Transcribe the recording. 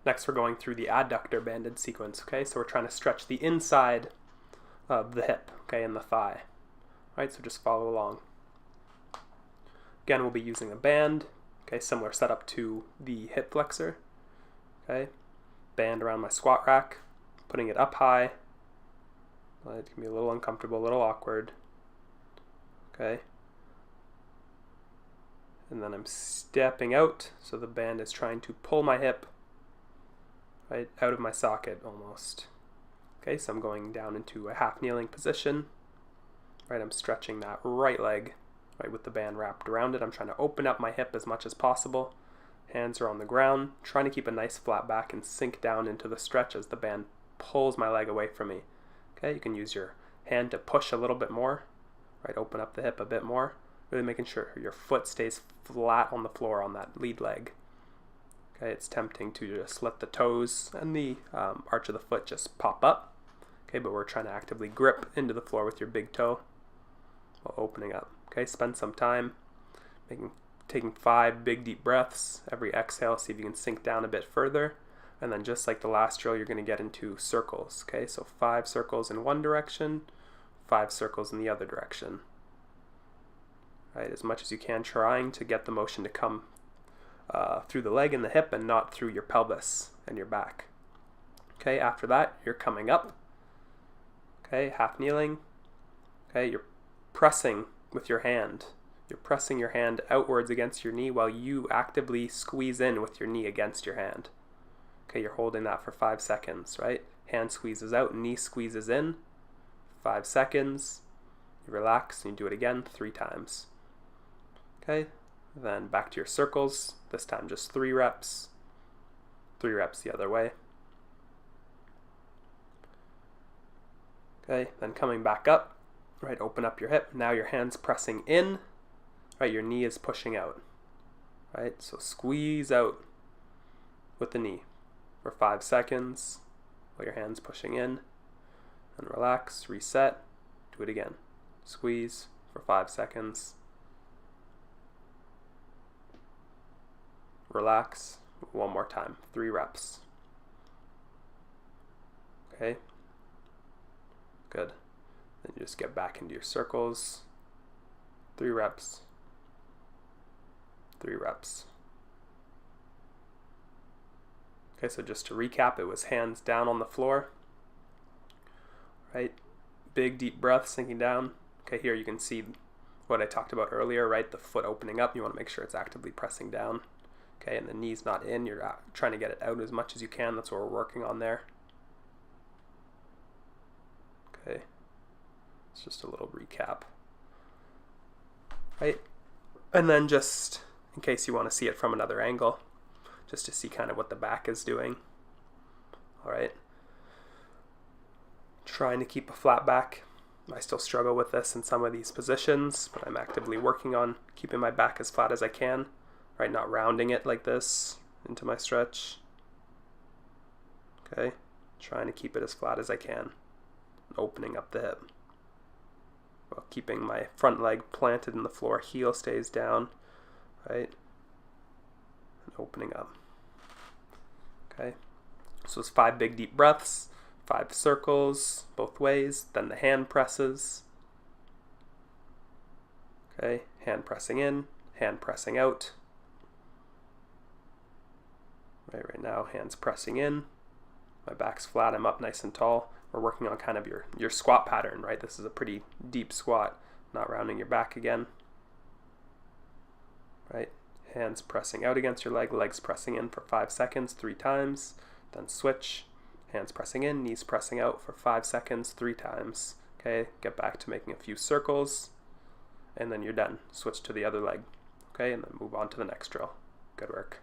Next we're going through the adductor banded sequence, okay? So we're trying to stretch the inside of the hip, okay, and the thigh. All right, so just follow along. Again, we'll be using a band, okay, similar setup to the hip flexor, okay? Band around my squat rack, putting it up high. It can be a little uncomfortable, a little awkward, okay? And then I'm stepping out, so the band is trying to pull my hip right out of my socket almost. Okay, so I'm going down into a half kneeling position. Right, I'm stretching that right leg, right, with the band wrapped around it. I'm trying to open up my hip as much as possible. Hands are on the ground, trying to keep a nice flat back and sink down into the stretch as the band pulls my leg away from me. Okay, you can use your hand to push a little bit more, right, open up the hip a bit more, really making sure your foot stays flat on the floor on that lead leg. Okay, it's tempting to just let the toes and the arch of the foot just pop up. Okay, but we're trying to actively grip into the floor with your big toe while opening up. Okay, spend some time taking 5 big deep breaths. Every exhale, see if you can sink down a bit further. And then just like the last drill, you're going to get into circles. Okay, so 5 circles in one direction, 5 circles in the other direction. Right, as much as you can, trying to get the motion to come through the leg and the hip and not through your pelvis and your back. Okay, after that, you're coming up. Okay, half kneeling. Okay, you're pressing with your hand. You're pressing your hand outwards against your knee while you actively squeeze in with your knee against your hand. Okay, you're holding that for 5 seconds, right? Hand squeezes out, knee squeezes in. 5 seconds. You relax and you do it again 3 times. Okay, then back to your circles. This time just 3 reps. 3 reps the other way. Okay, then coming back up, right, open up your hip. Now your hand's pressing in, right, your knee is pushing out, right? So squeeze out with the knee for 5 seconds while your hand's pushing in, and relax, reset, do it again. Squeeze for 5 seconds. Relax, one more time, 3 reps. Okay, good. Then you just get back into your circles. 3 reps. 3 reps. Okay, so just to recap, it was hands down on the floor. Right? Big deep breath, sinking down. Okay, here you can see what I talked about earlier, right? The foot opening up. You want to make sure it's actively pressing down. Okay, and the knee's not in. You're trying to get it out as much as you can. That's what we're working on there. Okay, it's just a little recap. Right, and then just in case you want to see it from another angle, just to see kind of what the back is doing. All right, trying to keep a flat back. I still struggle with this in some of these positions, but I'm actively working on keeping my back as flat as I can. Right, not rounding it like this into my stretch. Okay, trying to keep it as flat as I can. Opening up the hip. While keeping my front leg planted in the floor, heel stays down, right? And opening up. Okay, so it's 5 big deep breaths, 5 circles both ways, then the hand presses. Okay, hand pressing in, hand pressing out. Right now, hands pressing in. My back's flat, I'm up nice and tall. We're working on kind of your squat pattern, right? This is a pretty deep squat, not rounding your back again. Right? Hands pressing out against your leg, legs pressing in for 5 seconds, 3 times. Then switch. Hands pressing in, knees pressing out for 5 seconds, 3 times. Okay, get back to making a few circles. And then you're done. Switch to the other leg. Okay, and then move on to the next drill. Good work.